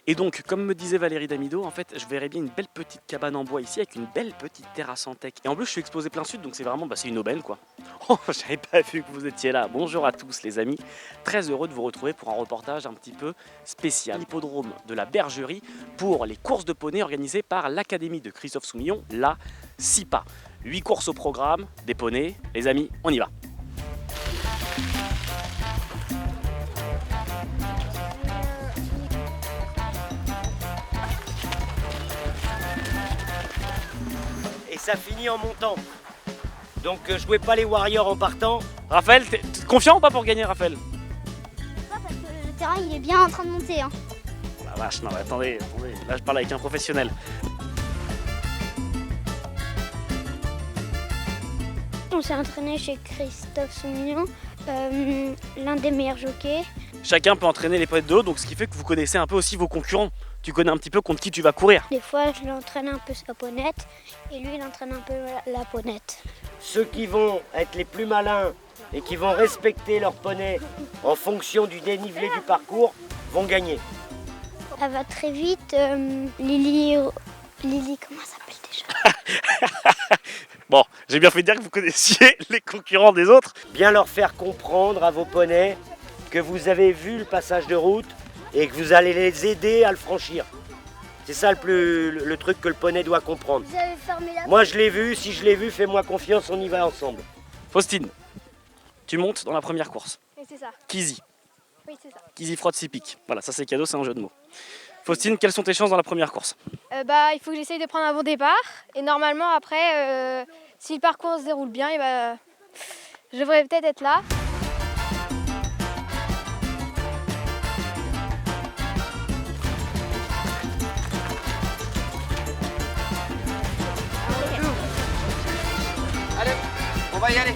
Et donc, comme me disait Valérie Damido, en fait, je verrais bien une belle petite cabane en bois ici avec une belle petite terrasse en tech. Et en plus, je suis exposé plein sud, donc c'est vraiment, c'est une aubaine quoi. Oh, j'avais pas vu que vous étiez là. Bonjour à tous les amis. Très heureux de vous retrouver pour un reportage un petit peu spécial. Hippodrome de la Bergerie pour les courses de poney organisées par l'Académie de Christophe Soumillon, la CIPA. 8 courses au programme, des poneys. Les amis, on y va. Et ça finit en montant. Donc je jouais pas les Warriors en partant. Raphaël, t'es confiant ou pas pour gagner, Raphaël? Pas parce que le terrain il est bien en train de monter. Hein. La vache, non, attendez, là je parle avec un professionnel. On s'est entraîné chez Christophe Soumillon, l'un des meilleurs jockeys. Chacun peut entraîner les poneys de haut, donc ce qui fait que vous connaissez un peu aussi vos concurrents. Tu connais un petit peu contre qui tu vas courir. Des fois, je l'entraîne un peu sa ponette et lui, il entraîne un peu la ponette. Ceux qui vont être les plus malins et qui vont respecter leur poney en fonction du dénivelé du parcours vont gagner. Elle va très vite. Lily, comment elle s'appelle déjà? Bon, j'ai bien fait de dire que vous connaissiez les concurrents des autres. Bien leur faire comprendre à vos poneys que vous avez vu le passage de route et que vous allez les aider à le franchir. C'est ça le truc que le poney doit comprendre. Vous avez fermé la... Moi je l'ai vu, si je l'ai vu, fais-moi confiance, on y va ensemble. Faustine, tu montes dans la première course. Oui, c'est ça. Kizzy. Oui, c'est ça. Kizzy frotte s'y pique. Voilà, ça c'est cadeau, c'est un jeu de mots. Faustine, quelles sont tes chances dans la première course? Il faut que j'essaye de prendre un bon départ. Et normalement, après, si le parcours se déroule bien, je devrais peut-être être là. Allez, on va y aller.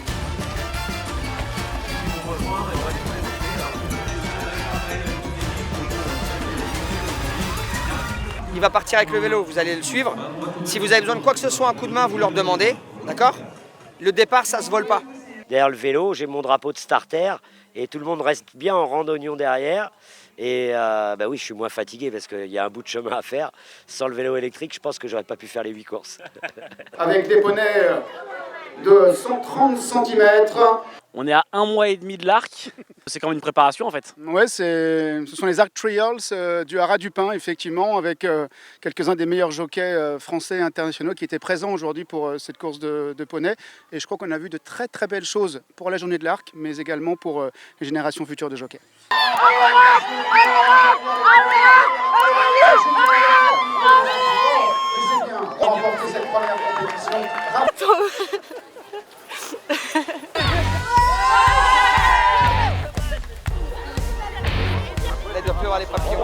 Il va partir avec le vélo, vous allez le suivre. Si vous avez besoin de quoi que ce soit, un coup de main, vous leur demandez, d'accord? Le départ, ça se vole pas. Derrière le vélo, j'ai mon drapeau de starter et tout le monde reste bien en randonnion derrière. Et oui, je suis moins fatigué parce qu'il y a un bout de chemin à faire. Sans le vélo électrique, je pense que j'aurais pas pu faire les 8 courses. Avec des poneys de 130 cm. On est à 1 mois et demi de l'arc. C'est quand même une préparation en fait. Ouais, ce sont les Arc Trials du Haras du Pin, effectivement, avec quelques-uns des meilleurs jockeys français et internationaux qui étaient présents aujourd'hui pour cette course de poney. Et je crois qu'on a vu de très très belles choses pour la journée de l'arc, mais également pour les générations futures de jockeys. Remporter cette première compétition. Il doit plus avoir les papillons.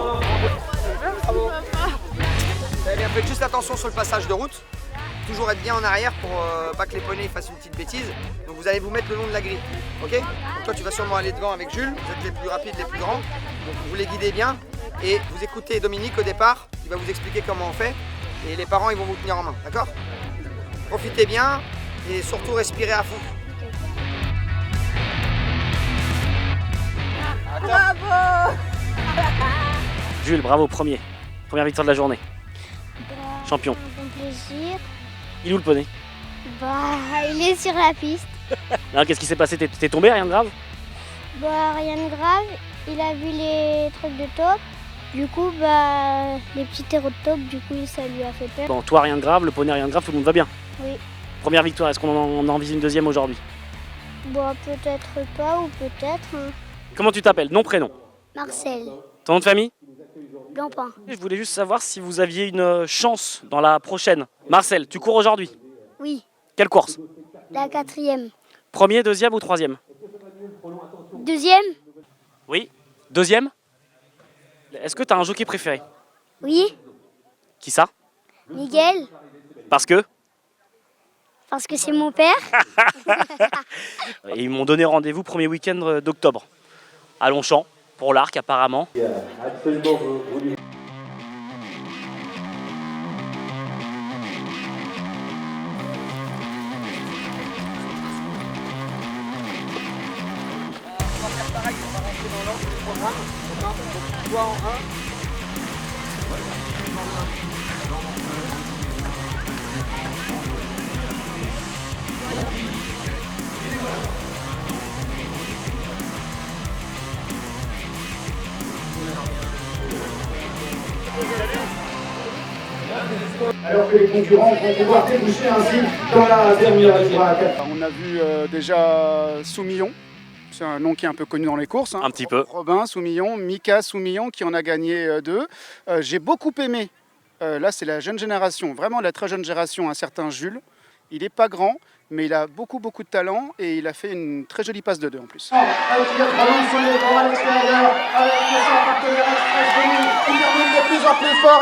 Bravo. Très bien, faites juste attention sur le passage de route. Toujours être bien en arrière pour pas que les poneys fassent une petite bêtise. Donc vous allez vous mettre le long de la grille. Ok? Donc toi tu vas sûrement aller devant avec Jules. Vous êtes les plus rapides, les plus grands. Donc vous les guidez bien. Et vous écoutez Dominique au départ. Il va vous expliquer comment on fait. Et les parents ils vont vous tenir en main. D'accord? Profitez bien et surtout respirez à fond. Bravo! Jules, bravo, première victoire de la journée. Champion. Bon plaisir. Il est où le poney? Il est sur la piste. Alors, qu'est-ce qui s'est passé? T'es tombé, rien de grave? Rien de grave. Il a vu les trucs de top. Du coup, les petits terreaux de top, du coup, ça lui a fait peur. Bon, toi rien de grave, le poney rien de grave, tout le monde va bien. Oui. Première victoire, est-ce qu'on en vise une deuxième aujourd'hui? Peut-être pas ou peut-être. Hein. Comment tu t'appelles? Nom, prénom? Marcel, Ton nom de famille? Blancpain. Je voulais juste savoir si vous aviez une chance dans la prochaine. Marcel, tu cours aujourd'hui? Oui, Quelle course? la 4e. Premier, deuxième ou troisième? 2e? Oui. Deuxième? Est-ce que tu as un jockey préféré? Oui. Qui ça? Miguel, Parce que? parce que c'est mon père. Et ils m'ont donné rendez-vous premier week-end d'octobre. À Longchamp, pour l'arc apparemment. Pareil, on va rentrer dans l'ordre du programme. Toi en 1. Alors que les concurrents vont pouvoir déboucher ainsi dans la dernière ligne droite. On a vu déjà Soumillon, c'est un nom qui est un peu connu dans les courses. Un petit peu. Robin Soumillon, Mika Soumillon qui en a gagné 2. J'ai beaucoup aimé, là c'est la jeune génération, vraiment la très jeune génération, un certain Jules. Il n'est pas grand, mais il a beaucoup de talent et il a fait une très jolie passe de 2 en plus.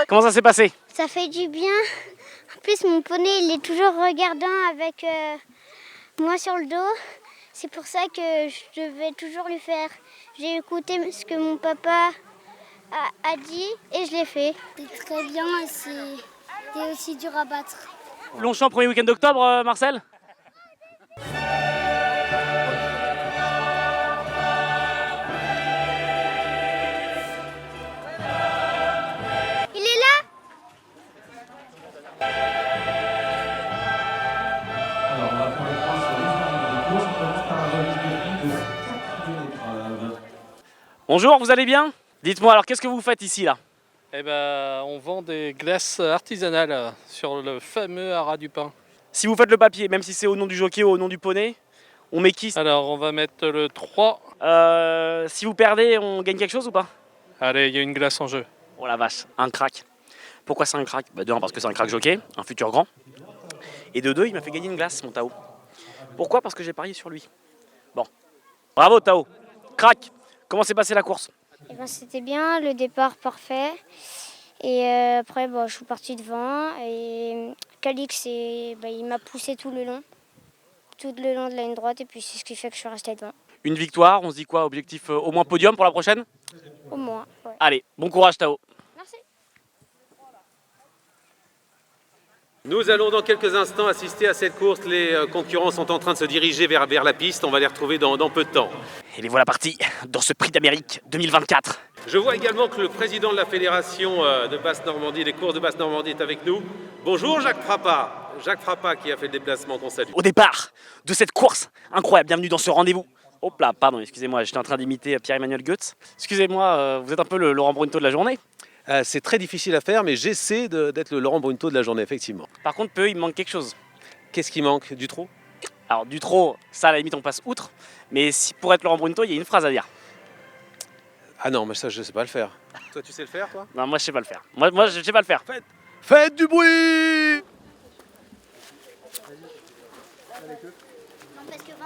Comment ça s'est passé? Ça fait du bien. En plus, mon poney, il est toujours regardant avec moi sur le dos. C'est pour ça que je devais toujours lui faire. J'ai écouté ce que mon papa a dit et je l'ai fait. C'est très bien et c'est aussi dur à battre. Longchamp, premier week-end d'octobre, Marcel? Il est là? Bonjour, vous allez bien? Dites-moi alors, qu'est-ce que vous faites ici là? Eh ben, on vend des glaces artisanales sur le fameux haras du pain. Si vous faites le papier, même si c'est au nom du jockey ou au nom du poney, on met qui? Alors, on va mettre le 3. Si vous perdez, on gagne quelque chose ou pas? Allez, il y a une glace en jeu. Oh la vache, un crack. Pourquoi c'est un crack? De 1, parce que c'est un crack jockey, un futur grand. Et de 2, il m'a fait gagner une glace, mon Tao. Pourquoi? Parce que j'ai parié sur lui. Bon. Bravo Tao. Crack. Comment s'est passée la course? Eh ben, c'était bien, le départ parfait. Et après, je suis partie devant. Et Calix, il m'a poussé tout le long de la ligne droite. Et puis c'est ce qui fait que je suis restée devant. Une victoire, on se dit quoi? Objectif au moins podium pour la prochaine? Au moins, ouais. Allez, bon courage Tao. Merci. Nous allons dans quelques instants assister à cette course. Les concurrents sont en train de se diriger vers la piste. On va les retrouver dans peu de temps. Et les voilà partis dans ce prix d'Amérique 2024. Je vois également que le président de la fédération de Basse-Normandie, des courses de Basse-Normandie est avec nous. Bonjour Jacques Frappat. Jacques Frappat qui a fait le déplacement, qu'on salue. Au départ de cette course incroyable, bienvenue dans ce rendez-vous. Hop là, pardon, excusez-moi, j'étais en train d'imiter Pierre-Emmanuel Goetz. Excusez-moi, vous êtes un peu le Laurent Brunto de la journée. C'est très difficile à faire, mais j'essaie d'être le Laurent Brunto de la journée, effectivement. Par contre, peu, il me manque quelque chose. Qu'est-ce qui manque? Du trot? Alors, du trop, ça à la limite, on passe outre. Mais si pour être Laurent Brunto, il y a une phrase à dire. Ah non, mais ça, je sais pas le faire. Toi, tu sais le faire, toi? Non, moi, je sais pas le faire. Moi je sais pas le faire. Faites du bruit! Non, parce que 25,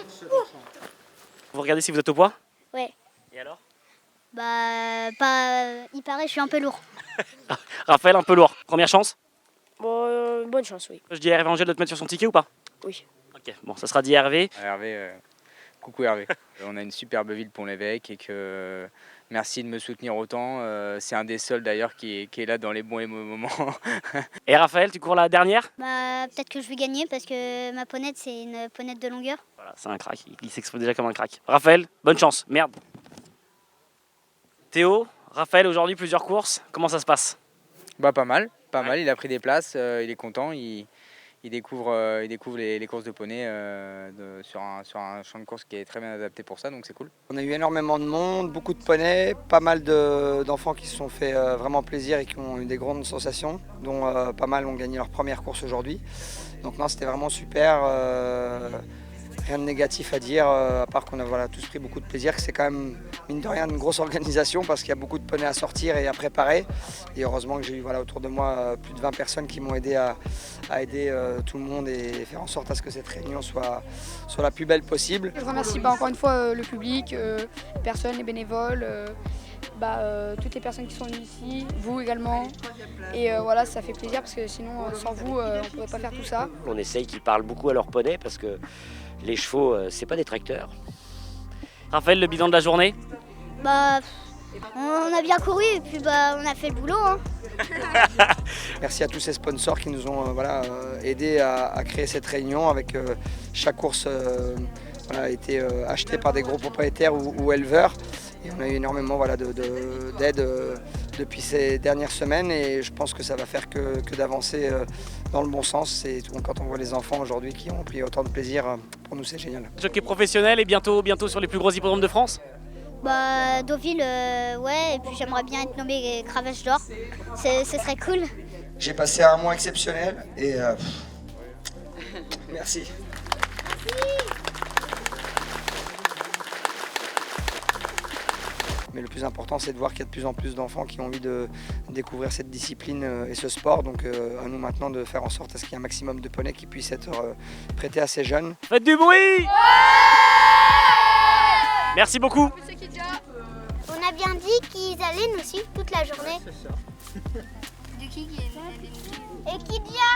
c'est bon. Vous regardez si vous êtes au poids? Ouais. Et alors? Il paraît, je suis un peu lourd. Raphaël, un peu lourd. Première chance? Bonne chance, oui. Je dis à Hervé Angèle de te mettre sur son ticket ou pas? Oui. Ok, bon, ça sera dit à Hervé. Hervé, coucou Hervé. On a une superbe ville Pont-l'Évêque et que merci de me soutenir autant. C'est un des seuls d'ailleurs qui est là dans les bons et mauvais moments. Et Raphaël, tu cours la dernière? Peut-être que je vais gagner parce que ma ponette, c'est une ponette de longueur. Voilà, c'est un crack. Il s'exprime déjà comme un crack. Raphaël, bonne chance. Merde. Théo, Raphaël, aujourd'hui plusieurs courses. Comment ça se passe? Pas mal. Il a pris des places, il est content. Il découvre les courses de poney sur un champ de course qui est très bien adapté pour ça, donc c'est cool. On a eu énormément de monde, beaucoup de poneys, pas mal d'enfants qui se sont fait vraiment plaisir et qui ont eu des grandes sensations, dont pas mal ont gagné leur première course aujourd'hui. Donc non, c'était vraiment super. Rien de négatif à dire, à part qu'on a tous pris beaucoup de plaisir, que c'est quand même, mine de rien, une grosse organisation parce qu'il y a beaucoup de poneys à sortir et à préparer. Et heureusement que j'ai eu autour de moi plus de 20 personnes qui m'ont aidé à aider tout le monde et faire en sorte à ce que cette réunion soit la plus belle possible. Je remercie encore une fois le public, les personnes, les bénévoles, toutes les personnes qui sont venues ici, vous également. Et voilà, ça fait plaisir parce que sinon, sans vous, on ne pourrait pas faire tout ça. On essaye qu'ils parlent beaucoup à leurs poneys parce que les chevaux, c'est pas des tracteurs. Raphaël, le bilan de la journée? On a bien couru et puis on a fait le boulot. Hein. Merci à tous ces sponsors qui nous ont aidés à créer cette réunion avec chaque course a été achetée par des gros propriétaires ou éleveurs. Et on a eu énormément d'aide depuis ces dernières semaines et je pense que ça va faire que d'avancer dans le bon sens. Et quand on voit les enfants aujourd'hui qui ont pris autant de plaisir, pour nous c'est génial. Jockey professionnel et bientôt sur les plus gros hippodromes de France? Deauville, ouais, et puis j'aimerais bien être nommé Cravache d'Or. Ce serait cool. J'ai passé un mois exceptionnel et merci. Mais le plus important, c'est de voir qu'il y a de plus en plus d'enfants qui ont envie de découvrir cette discipline et ce sport. Donc à nous maintenant de faire en sorte à ce qu'il y ait un maximum de poneys qui puissent être prêtés à ces jeunes. Faites du bruit! Merci beaucoup. On a bien dit qu'ils allaient nous suivre toute la journée. C'est ça. Du qui Et Kidia.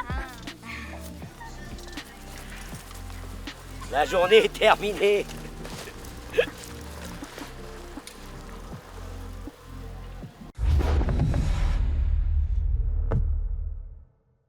La journée est terminée.